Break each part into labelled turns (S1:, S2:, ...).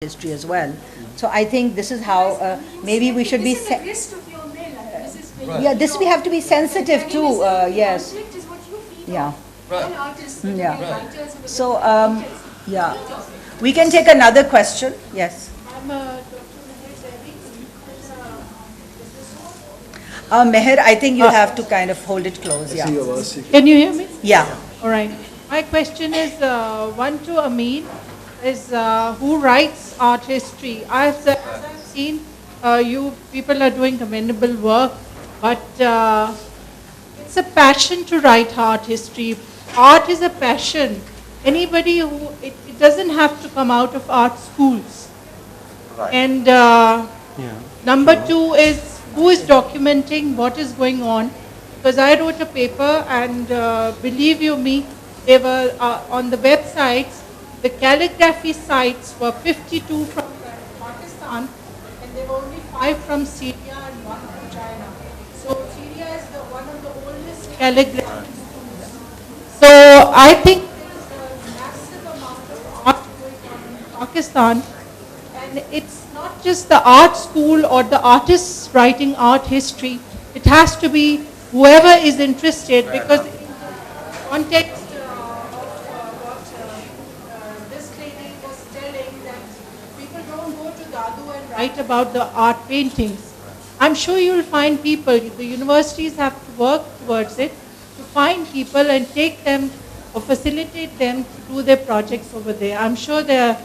S1: history as well. So I think this is how maybe we should be.
S2: This is the grist of your mail. This is very
S1: Yeah, this we have to be sensitive to. Yes.
S2: Conflict is what you feed
S1: Yeah.
S2: on. All artists,
S1: Yeah.
S2: writers, and
S1: So
S2: writers.
S1: yeah, we can take another question. Yes.
S2: I'm Dr. Meher Zaidi.
S1: Meher, I think you have to kind of hold it close. Yeah.
S3: Can you hear me?
S1: Yeah.
S3: All right. My question is one to Amin, is who writes art history? As I've seen, you people are doing commendable work, but it's a passion to write art history. Art is a passion. Anybody who, it doesn't have to come out of art schools. And number two is who is documenting what is going on. Because I wrote a paper and believe you me, they were on the websites, the calligraphy sites were 52 from Pakistan and there were only 5 from Syria and 1 from China. So Syria is one of the oldest calligraphy schools. So I think there is a massive amount of art going on in Pakistan, and it's not just the art school or the artists writing art history. It has to be whoever is interested, because in the context what this lady was telling, that people don't go to Dadu and write about the art paintings. I'm sure you'll find people, the universities have to work towards it, to find people and take them or facilitate them to do their projects over there. I'm sure there are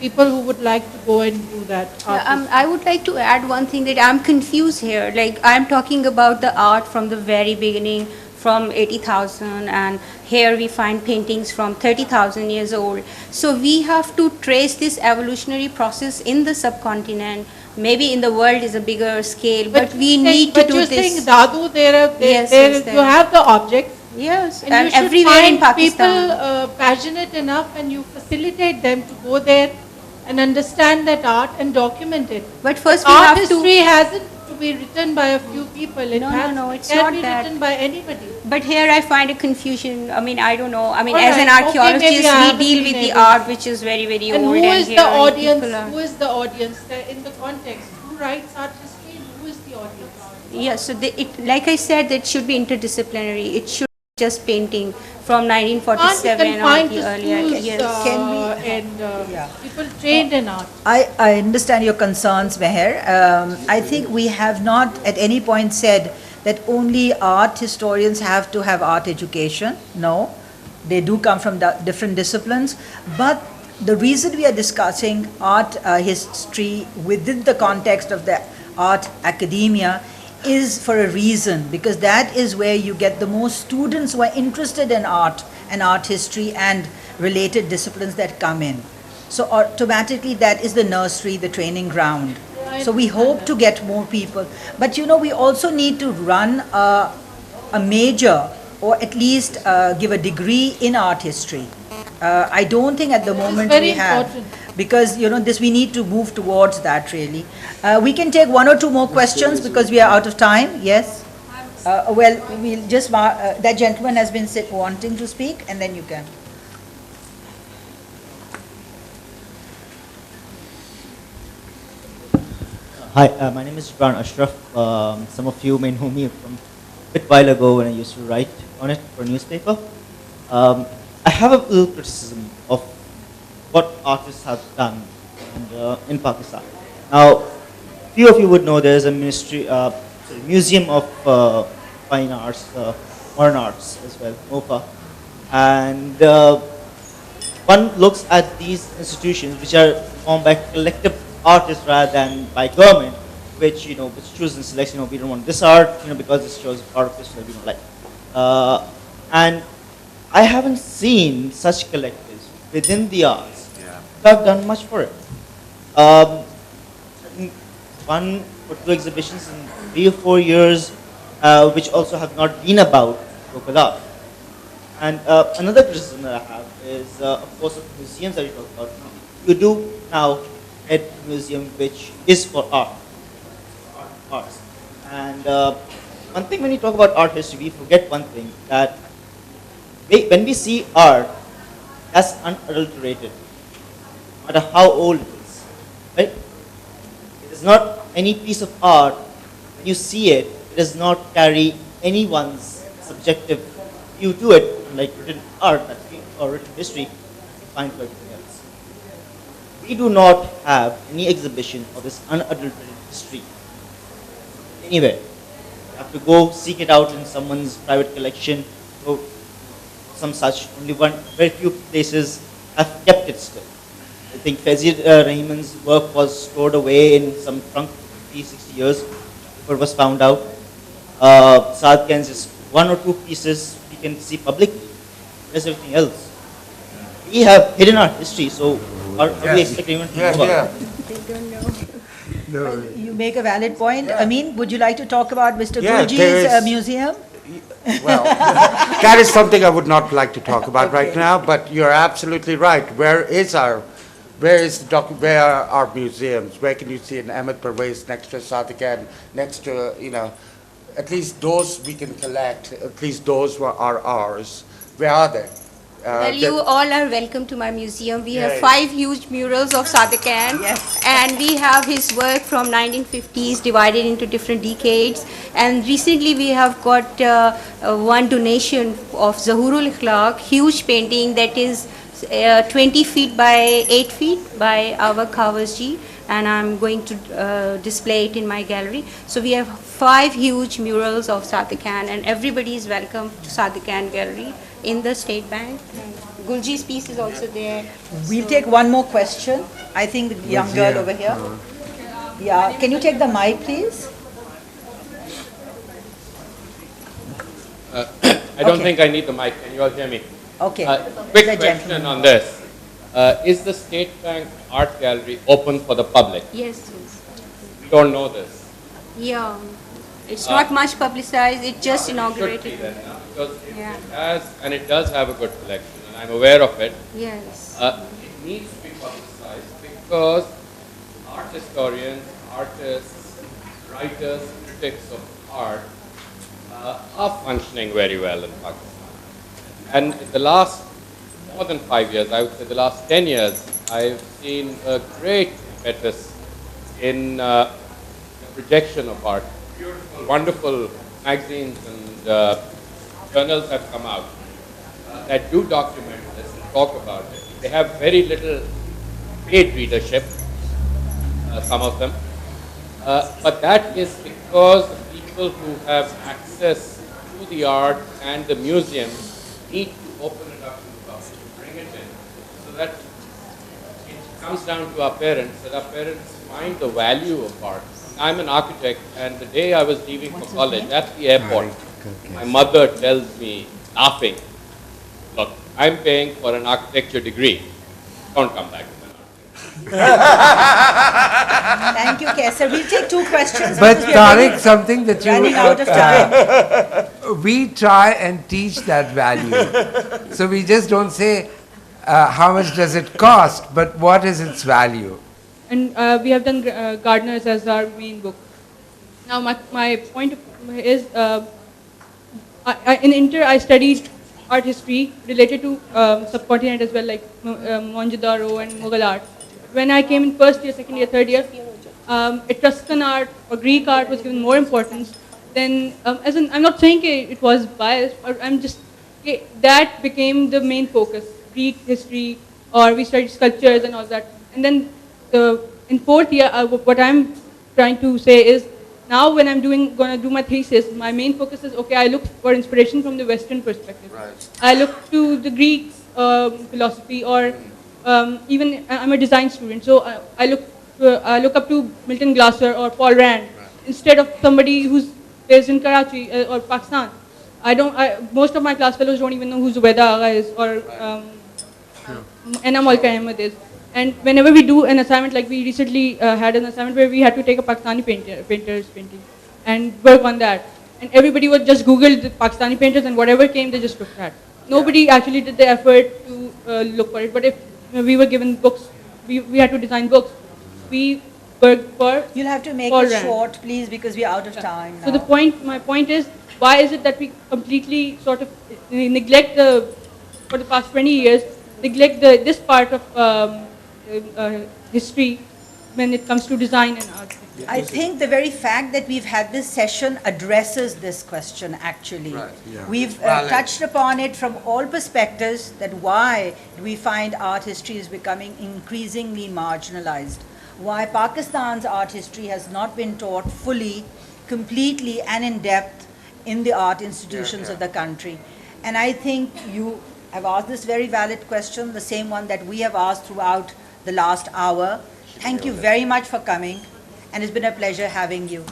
S3: people who would like to go and do that.
S4: I would like to add one thing, that I'm confused here. Like, I'm talking about the art from the very beginning, from 80,000, and here we find paintings from 30,000 years old. So we have to trace this evolutionary process in the subcontinent. Maybe in the world is a bigger scale, but we need to do
S3: this. But you're saying
S4: this.
S3: Dadu,
S4: Yes,
S3: you have the objects.
S4: Yes,
S3: And
S4: and
S3: you should
S4: everywhere in
S3: find
S4: Pakistan.
S3: people passionate enough, and you facilitate them to go there and understand that art and document it.
S4: But first we
S3: Art
S4: have to.
S3: history hasn't to be written by a few people. It
S4: No, it's
S3: can
S4: not
S3: be
S4: that.
S3: written by anybody.
S4: But here I find a confusion. I mean, I don't know. I mean,
S3: All
S4: as an
S3: right. Okay,
S4: archaeologist,
S3: maybe I
S4: we
S3: haven't
S4: deal
S3: been
S4: with the
S3: able-
S4: art which is very, very
S3: And
S4: old.
S3: who is
S4: here
S3: the
S4: people
S3: audience?
S4: are-
S3: Who is the audience in the context? Who writes art history and who is the audience?
S4: Yeah, so like I said, that should be interdisciplinary. It should be just painting from
S3: Can't be
S4: 1947 or
S3: confined
S4: the
S3: to
S4: earlier.
S3: schools
S4: Yes.
S3: and
S1: Yeah.
S3: people trained in art.
S1: I understand your concerns, Meher. I think we have not at any point said that only art historians have to have art education. No, they do come from different disciplines. But the reason we are discussing art history within the context of the art academia is for a reason, because that is where you get the most students who are interested in art and art history and related disciplines that come in. So automatically that is the nursery, the training ground. So we hope to get more people. But we also need to run a major, or at least give a degree in art history. I don't think at the moment
S3: very
S1: we have.
S3: important.
S1: Because this we need to move towards that really. We can take one or two more questions because we are out of time. Yes. Well, we'll just that gentleman has been wanting to speak, and then you can.
S5: Hi, my name is Jibran Ashraf. Some of you may know me from a bit while ago when I used to write on it for a newspaper. I have a little criticism of what artists have done in Pakistan. Now, few of you would know there is a museum of fine arts, modern arts as well, MOFA, and one looks at these institutions which are formed by collective artists rather than by government, which which chooses and selects. We don't want this art, because this shows art of history we don't like, and I haven't seen such collectives within the arts that have done much for it. One or two exhibitions in 3 or 4 years, which also have not been about local art. And another criticism that I have is, of course, of museums that you talk about. You do now at a museum which is for arts. And one thing when you talk about art history, we forget one thing, that when we see art, that's unadulterated, no matter how old it is. right? It is not any piece of art. When you see it, it does not carry anyone's subjective view to it, like written art or written history, you find for everything else. We do not have any exhibition of this unadulterated history anywhere. You have to go seek it out in someone's private collection or some such. Only very few places have kept it still. I think Fazil Rahman's work was stored away in some trunk 50, 60 years before it was found out. Saad Khan's is one or two pieces we can see publicly. There's everything else. We have hidden our history, so are we expecting anyone to know about it?
S6: No.
S1: You make a valid point. Amin, would you like to talk about Mr.
S6: Yeah,
S1: Gulji's
S6: there is-
S1: museum?
S6: Well, that is something I would not like to talk about right
S1: Okay.
S6: now, but you're absolutely right. Where are our museums? Where can you see an Ahmed Parvez next to Sadiq, next to, at least those we can collect, at least those are ours. Where are they?
S4: Well, you all are welcome to my museum. We have
S6: Yeah.
S4: 5 huge murals of Sadiq Khan.
S1: Yes.
S4: And we have his work from 1950s divided into different decades. And recently we have got one donation of Zahurul Ikhlaq, huge painting that is 20 feet by 8 feet by our Kawasji. And I'm going to display it in my gallery. So we have 5 huge murals of Sadiq Khan, and everybody is welcome to Sadiq Khan Gallery in the State Bank. Gulji's piece is also there.
S1: We'll take one more question. I think the young girl over here. Yeah, can you take the mic, please?
S7: I don't
S1: Okay.
S7: think I need the mic. Can you all hear me?
S1: Okay.
S7: Quick
S1: The
S7: question
S1: gentleman.
S7: on this. Is the State Bank Art Gallery open for the public?
S4: Yes, yes.
S7: We don't know this.
S4: Yeah. It's not much publicized, it just
S7: Should be
S4: inaugurated.
S7: then, because
S4: Yeah.
S7: it has, and it does have a good collection, and I'm aware of it.
S4: Yes.
S7: It needs to be publicized because art historians, artists, writers, critics of art are functioning very well in Pakistan. And in the last more than 5 years, I would say the last 10 years, I've seen a great impetus in the projection of art. Beautiful, wonderful magazines and journals have come out that do document this and talk about it. They have very little paid readership, some of them. But that is because the people who have access to the art and the museums need to open it up to the public, bring it in, so that it comes down to our parents, that our parents find the value of art. I'm an architect, and the day I was leaving for college at the airport, my mother tells me, laughing, look, I'm paying for an architecture degree. Don't come back with an art.
S1: Thank you, Kesar. We'll take 2 questions.
S8: But
S1: because we are
S8: Tariq, something that you
S1: running out of time.
S8: we try and teach that value. So we just don't say how much does it cost, but what is its value.
S3: And we have done Gardeners as our main book. Now, my point is, in Inter, I studied art history related to subcontinent as well, like Mohenjo-daro and Mughal art. When I came in first year, second year, third year, Etruscan art or Greek art was given more importance. Then, I'm not saying it was biased, but I'm just, that became the main focus, Greek history, or we studied sculptures and all that. And then in fourth year, what I'm trying to say is, now when I'm going to do my thesis, my main focus is, okay, I look for inspiration from the Western perspective.
S6: Right.
S3: I look to the Greek philosophy, or even I'm a design student, so I look up to Milton Glasser or Paul Rand instead of somebody who's based in Karachi or Pakistan. Most of my class fellows don't even know who Zubaida Agha is or Anna Molka Ahmed is. And whenever we do an assignment, like we recently had an assignment where we had to take a Pakistani painter's painting and work on that. And everybody would just Google the Pakistani painters, and whatever came, they just looked at. Nobody actually did the effort to look for it. But if we were given books, we had to design books. We worked for
S1: You'll have to make
S3: Paul
S1: it
S3: Rand.
S1: short, please, because we're out of time now.
S3: So my point is, why is it that we completely sort of neglect for the past 20 years, neglect this part of history,
S9: when it comes to design and art?
S1: I think the very fact that we've had this session addresses this question, actually.
S6: Right, yeah.
S1: We've
S6: Valid.
S1: touched upon it from all perspectives, that why we find art history is becoming increasingly marginalized, why Pakistan's art history has not been taught fully, completely, and in depth in the art institutions of the country. And I think you have asked this very valid question, the same one that we have asked throughout the last hour. Thank you very much for coming, and it's been a pleasure having you.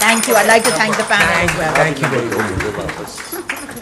S1: Thank you. I'd like to thank the panel as well.
S8: Thank you very much.